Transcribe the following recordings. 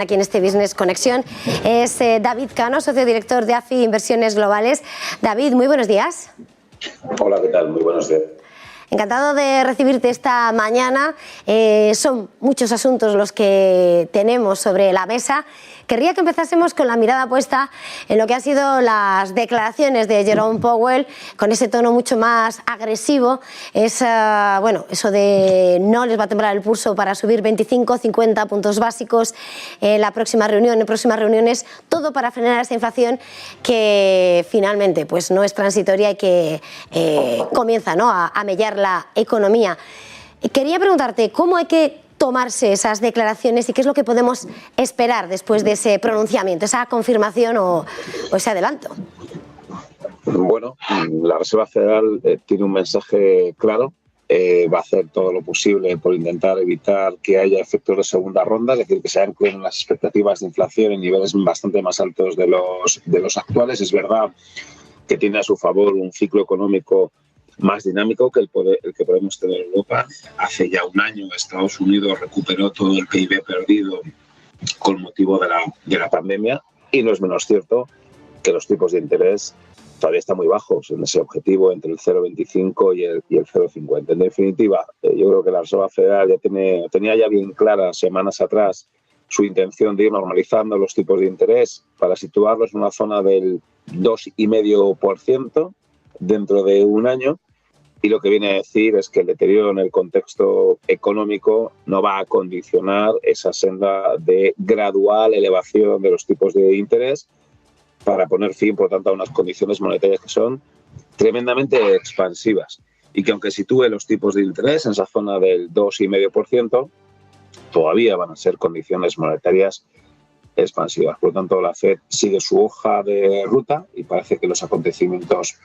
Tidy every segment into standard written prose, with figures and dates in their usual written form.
Aquí en este Business Conexión es David Cano, socio director de AFI Inversiones Globales. David, muy buenos días. Hola, ¿qué tal? Muy buenos días. Encantado de recibirte esta mañana. Son muchos asuntos los que tenemos sobre la mesa. Querría que empezásemos con la mirada puesta en lo que han sido las declaraciones de Jerome Powell, con ese tono mucho más agresivo. Bueno, eso de no les va a temblar el pulso para subir 25, 50 puntos básicos en la próxima reunión, en próximas reuniones, todo para frenar esa inflación que finalmente pues no es transitoria y que comienza, ¿no?, a mellar la economía. Quería preguntarte, ¿cómo hay que tomarse esas declaraciones y qué es lo que podemos esperar después de ese pronunciamiento, esa confirmación o ese adelanto? Bueno, la Reserva Federal tiene un mensaje claro. Va a hacer todo lo posible por intentar evitar que haya efectos de segunda ronda, es decir, que se anclen las expectativas de inflación en niveles bastante más altos de los actuales. Es verdad que tiene a su favor un ciclo económico más dinámico que el que podemos tener en Europa. Hace ya un año Estados Unidos recuperó todo el PIB perdido con motivo de la pandemia, y no es menos cierto que los tipos de interés todavía están muy bajos en ese objetivo entre el 0,25 y el 0,50. En definitiva, yo creo que la Reserva Federal ya tenía ya bien clara semanas atrás su intención de ir normalizando los tipos de interés para situarlos en una zona del 2,5% dentro de un año. Y lo que viene a decir es que el deterioro en el contexto económico no va a condicionar esa senda de gradual elevación de los tipos de interés para poner fin, por tanto, a unas condiciones monetarias que son tremendamente expansivas y que, aunque sitúe los tipos de interés en esa zona del 2,5%, todavía van a ser condiciones monetarias expansivas. Por lo tanto, la FED sigue su hoja de ruta y parece que los acontecimientos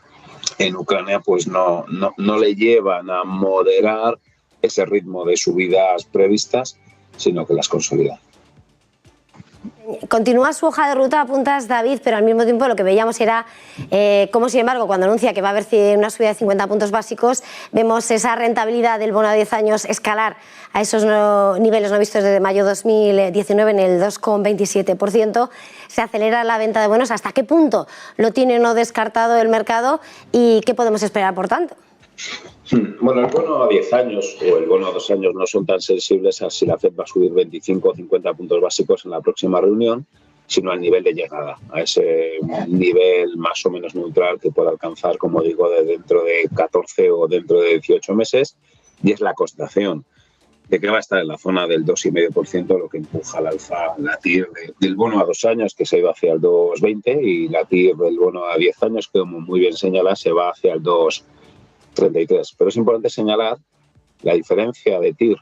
en Ucrania pues no le llevan a moderar ese ritmo de subidas previstas, sino que las consolidan. Continúa su hoja de ruta, apuntas, David, pero al mismo tiempo lo que veíamos era cómo, sin embargo, cuando anuncia que va a haber una subida de 50 puntos básicos, vemos esa rentabilidad del bono a 10 años escalar a esos niveles no vistos desde mayo 2019 en el 2,27%. Se acelera la venta de bonos. ¿Hasta qué punto lo tiene no descartado el mercado y qué podemos esperar, por tanto? Bueno, el bono a 10 años o el bono a 2 años no son tan sensibles a si la FED va a subir 25 o 50 puntos básicos en la próxima reunión, sino al nivel de llegada, a ese nivel más o menos neutral que puede alcanzar, como digo, dentro de 14 o dentro de 18 meses, y es la constatación de que va a estar en la zona del 2,5%, lo que empuja al alza la TIR del bono a 2 años, que se ha ido hacia el 2,20, y la TIR del bono a 10 años, que, como muy bien señala, se va hacia el 2,33. Pero es importante señalar la diferencia de TIR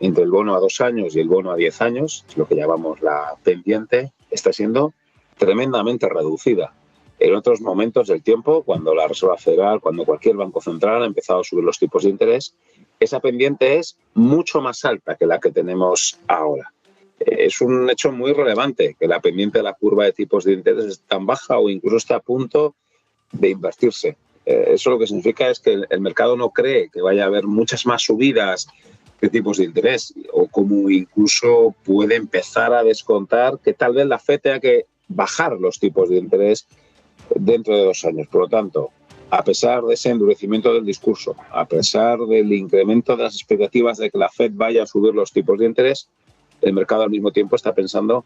entre el bono a 2 años y el bono a 10 años, es lo que llamamos la pendiente, está siendo tremendamente reducida. En otros momentos del tiempo, cuando la Reserva Federal, cuando cualquier banco central ha empezado a subir los tipos de interés, esa pendiente es mucho más alta que la que tenemos ahora. Es un hecho muy relevante que la pendiente de la curva de tipos de interés es tan baja o incluso está a punto de invertirse. Eso lo que significa es que el mercado no cree que vaya a haber muchas más subidas de tipos de interés, o como incluso puede empezar a descontar que tal vez la FED tenga que bajar los tipos de interés dentro de 2 años. Por lo tanto, a pesar de ese endurecimiento del discurso, a pesar del incremento de las expectativas de que la FED vaya a subir los tipos de interés, el mercado al mismo tiempo está pensando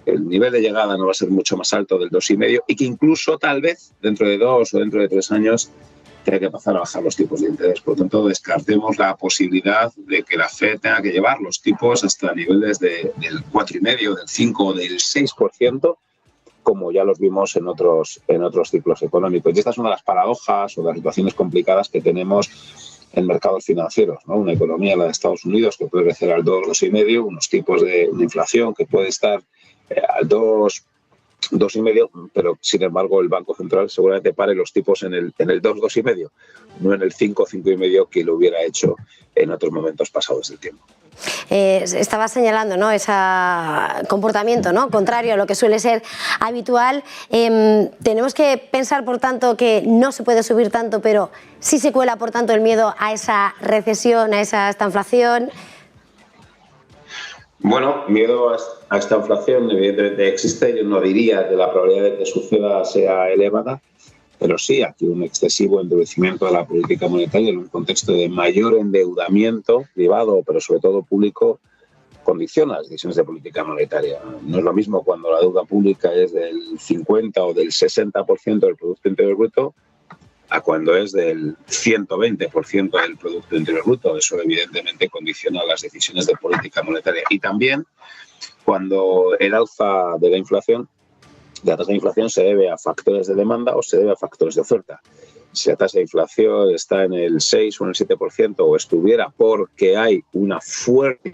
que el nivel de llegada no va a ser mucho más alto del 2,5 y que incluso tal vez dentro de 2 o dentro de 3 años tenga que pasar a bajar los tipos de interés. Por lo tanto, descartemos la posibilidad de que la FED tenga que llevar los tipos hasta niveles del 4,5, del 5 o del 6%, como ya los vimos en otros ciclos económicos. Y esta es una de las paradojas o de las situaciones complicadas que tenemos en mercados financieros, ¿no? Una economía, la de Estados Unidos, que puede crecer al 2, 2,5, unos tipos de inflación que puede estar al 2, 2,5, pero sin embargo el Banco Central seguramente pare los tipos en el 2, 2,5, no en el 5, 5,5 que lo hubiera hecho en otros momentos pasados del tiempo. Estaba señalando, ¿no?, ese comportamiento, ¿no?, contrario a lo que suele ser habitual. Tenemos que pensar, por tanto, que no se puede subir tanto, pero sí se cuela, por tanto, el miedo a esa recesión, a esta inflación. Bueno, miedo a esta inflación evidentemente existe. Yo no diría que la probabilidad de que suceda sea elevada, pero sí aquí un excesivo endurecimiento de la política monetaria en un contexto de mayor endeudamiento privado, pero sobre todo público, condiciona las decisiones de política monetaria. No es lo mismo cuando la deuda pública es del 50 o del 60% del Producto Interior Bruto a cuando es del 120% del Producto Interior Bruto. Eso evidentemente condiciona las decisiones de política monetaria. Y también cuando el alza de la inflación, la tasa de inflación se debe a factores de demanda o se debe a factores de oferta. Si la tasa de inflación está en el 6 o en el 7% o estuviera porque hay una fuerte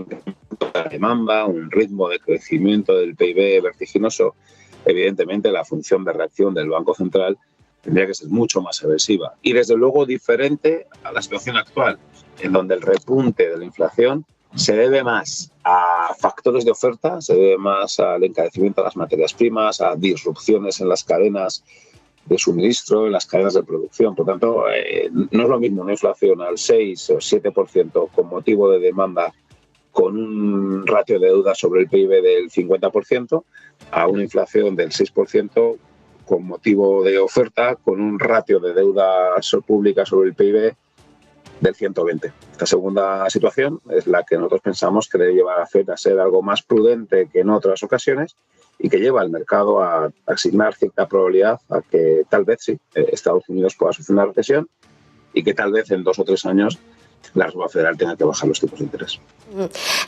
demanda, un ritmo de crecimiento del PIB vertiginoso, evidentemente la función de reacción del Banco Central tendría que ser mucho más agresiva y desde luego diferente a la situación actual, en donde el repunte de la inflación se debe más a factores de oferta, se debe más al encarecimiento de las materias primas, a disrupciones en las cadenas de suministro, en las cadenas de producción. Por tanto, no es lo mismo una inflación al 6 o 7% con motivo de demanda con un ratio de deuda sobre el PIB del 50% a una inflación del 6% con motivo de oferta con un ratio de deuda pública sobre el PIB del 120. Esta segunda situación es la que nosotros pensamos que debe llevar a la FED a ser algo más prudente que en otras ocasiones y que lleva al mercado a asignar cierta probabilidad a que tal vez sí, Estados Unidos pueda sufrir una recesión y que tal vez en 2 o 3 años la Reserva Federal tenga que bajar los tipos de interés.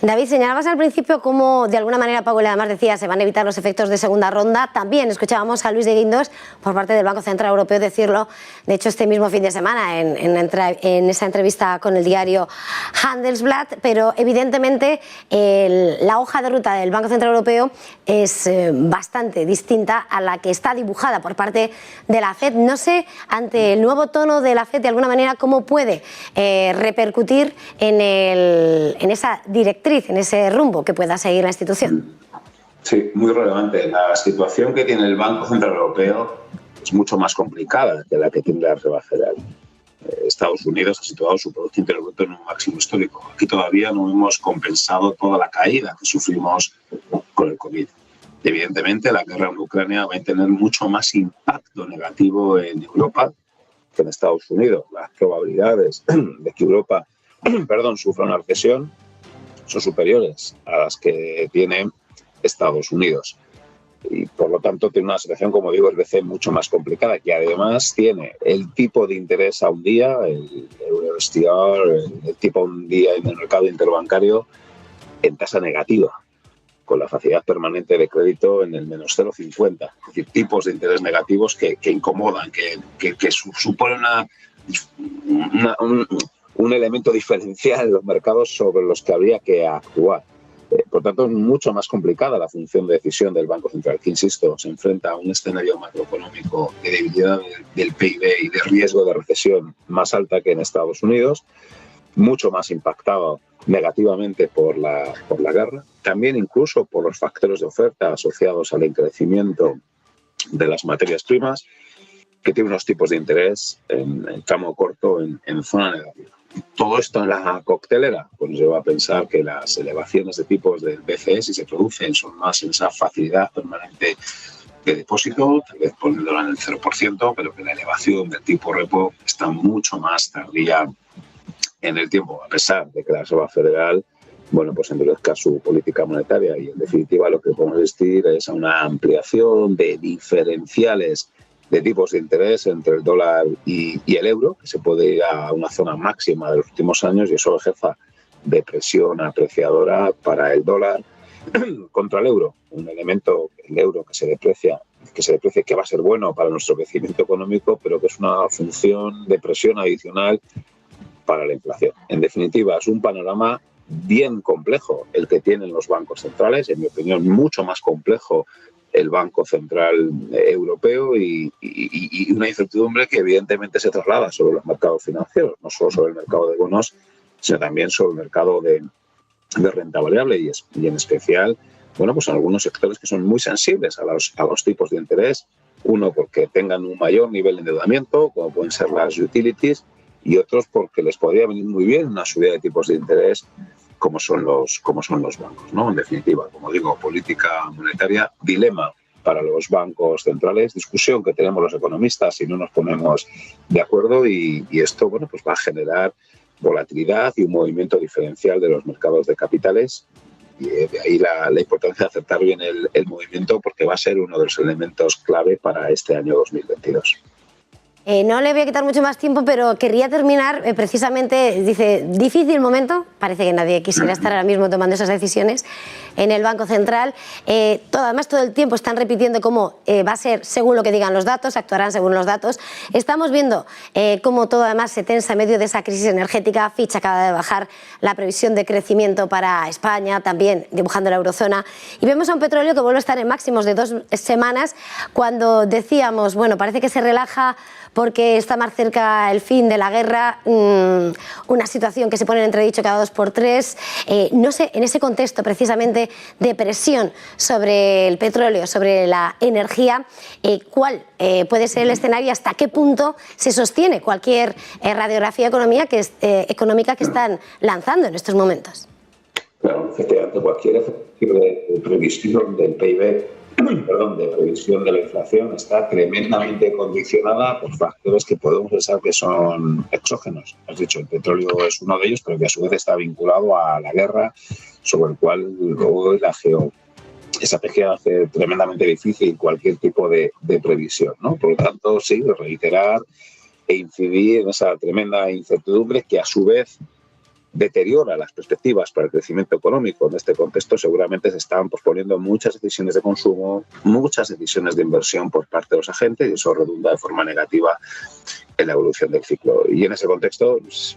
David, señalabas al principio cómo de alguna manera Powell además decía se van a evitar los efectos de segunda ronda. También escuchábamos a Luis de Guindos por parte del Banco Central Europeo decirlo, de hecho este mismo fin de semana en esa entrevista con el diario Handelsblatt, pero evidentemente la hoja de ruta del Banco Central Europeo es bastante distinta a la que está dibujada por parte de la FED. No sé, ante el nuevo tono de la FED de alguna manera cómo puede repercutir en esa directriz, en ese rumbo que pueda seguir la institución. Sí, muy relevante. La situación que tiene el Banco Central Europeo es mucho más complicada que la que tiene la Reserva Federal. Estados Unidos ha situado su Producto Interior Bruto en un máximo histórico. Aquí todavía no hemos compensado toda la caída que sufrimos con el COVID. Evidentemente, la guerra en Ucrania va a tener mucho más impacto negativo en Europa que en Estados Unidos. Las probabilidades de que Europa sufra una recesión son superiores a las que tiene Estados Unidos. Y por lo tanto tiene una situación, como digo, es veces mucho más complicada, que además tiene el tipo de interés a un día, el Eurostar, el tipo a un día en el mercado interbancario en tasa negativa, con la facilidad permanente de crédito en el menos 0,50. Es decir, tipos de interés negativos que incomodan, que suponen un elemento diferencial en los mercados sobre los que habría que actuar. Por tanto, es mucho más complicada la función de decisión del Banco Central, que, insisto, se enfrenta a un escenario macroeconómico de debilidad del PIB y de riesgo de recesión más alta que en Estados Unidos, mucho más impactado negativamente por la guerra, también incluso por los factores de oferta asociados al encarecimiento de las materias primas, que tiene unos tipos de interés en tramo corto en zona negativa. Todo esto en la coctelera pues nos lleva a pensar que las elevaciones de tipos del BCE, si se producen, son más en esa facilidad permanente de depósito, tal vez poniéndola en el 0%, pero que la elevación del tipo repo está mucho más tardía en el tiempo, a pesar de que la Reserva Federal pues endurezca su política monetaria y en definitiva lo que podemos asistir es a una ampliación de diferenciales de tipos de interés entre el dólar y el euro, que se puede ir a una zona máxima de los últimos años y eso ejerza de presión apreciadora para el dólar contra el euro, un elemento, el euro que se deprecia, que va a ser bueno para nuestro crecimiento económico, pero que es una función de presión adicional para la inflación. En definitiva, es un panorama bien complejo el que tienen los bancos centrales, en mi opinión mucho más complejo el Banco Central Europeo y una incertidumbre que evidentemente se traslada sobre los mercados financieros, no solo sobre el mercado de bonos, sino también sobre el mercado de renta variable y en especial pues algunos sectores que son muy sensibles a los tipos de interés, uno porque tengan un mayor nivel de endeudamiento, como pueden ser las utilities, y otros porque les podría venir muy bien una subida de tipos de interés como son los bancos, ¿no? En definitiva, como digo, política monetaria, dilema para los bancos centrales, discusión que tenemos los economistas si no nos ponemos de acuerdo, y esto, bueno, pues va a generar volatilidad y un movimiento diferencial de los mercados de capitales. Y de ahí la importancia de aceptar bien el movimiento, porque va a ser uno de los elementos clave para este año 2022. No le voy a quitar mucho más tiempo, pero querría terminar precisamente, dice, difícil momento, parece que nadie quisiera estar ahora mismo tomando esas decisiones en el Banco Central. Además, todo el tiempo están repitiendo cómo va a ser según lo que digan los datos, actuarán según los datos. Estamos viendo cómo todo además se tensa en medio de esa crisis energética. Fitch acaba de bajar la previsión de crecimiento para España, también dibujando la eurozona. Y vemos a un petróleo que vuelve a estar en máximos de 2 semanas, cuando decíamos, bueno, parece que se relaja porque está más cerca el fin de la guerra, una situación que se pone en entredicho cada 2 por 3. No sé, en ese contexto precisamente de presión sobre el petróleo, sobre la energía, ¿cuál puede ser el escenario y hasta qué punto se sostiene cualquier radiografía económica que están lanzando en estos momentos? Claro, efectivamente, cualquier ejercicio de previsión del PIB, de previsión de la inflación, está tremendamente condicionada por factores que podemos pensar que son exógenos. Has dicho, el petróleo es uno de ellos, pero que a su vez está vinculado a la guerra, sobre el cual luego esa PG hace tremendamente difícil cualquier tipo de previsión, ¿no? Por lo tanto, sí, reiterar e incidir en esa tremenda incertidumbre que a su vez deteriora las perspectivas para el crecimiento económico. En este contexto seguramente se están posponiendo muchas decisiones de consumo, muchas decisiones de inversión por parte de los agentes, y eso redunda de forma negativa en la evolución del ciclo. Y en ese contexto, pues,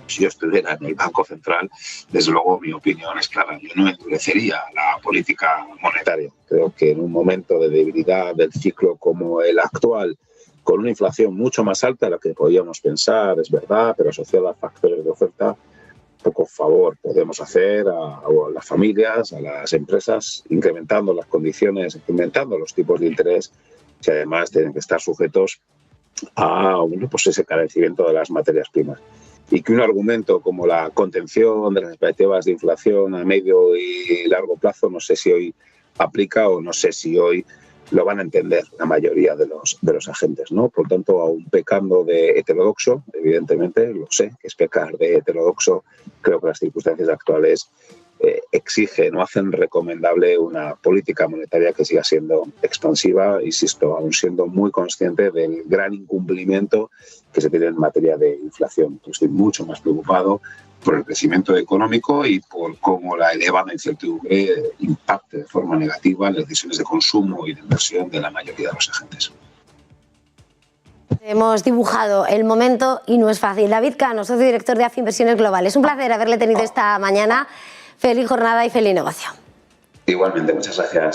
si yo estuviera en el Banco Central, desde luego mi opinión es clara: yo no endurecería la política monetaria. Creo que en un momento de debilidad del ciclo como el actual, con una inflación mucho más alta de lo que podíamos pensar, es verdad, pero asociada a factores de oferta, poco favor podemos hacer a las familias, a las empresas, incrementando las condiciones, incrementando los tipos de interés, que además tienen que estar sujetos a pues ese carecimiento de las materias primas. Y que un argumento como la contención de las expectativas de inflación a medio y largo plazo, no sé si hoy aplica o no sé si hoy lo van a entender la mayoría de los agentes, ¿no? Por tanto, aún pecando de heterodoxo, evidentemente, lo sé, que es pecar de heterodoxo, creo que las circunstancias actuales exigen o hacen recomendable una política monetaria que siga siendo expansiva, insisto, aún siendo muy consciente del gran incumplimiento que se tiene en materia de inflación. Estoy mucho más preocupado por el crecimiento económico y por cómo la elevada incertidumbre impacte de forma negativa en las decisiones de consumo y de inversión de la mayoría de los agentes. Hemos dibujado el momento y no es fácil. David Cano, socio director de AFI Inversiones Globales. Un placer haberle tenido esta mañana. Feliz jornada y feliz negocio. Igualmente, muchas gracias.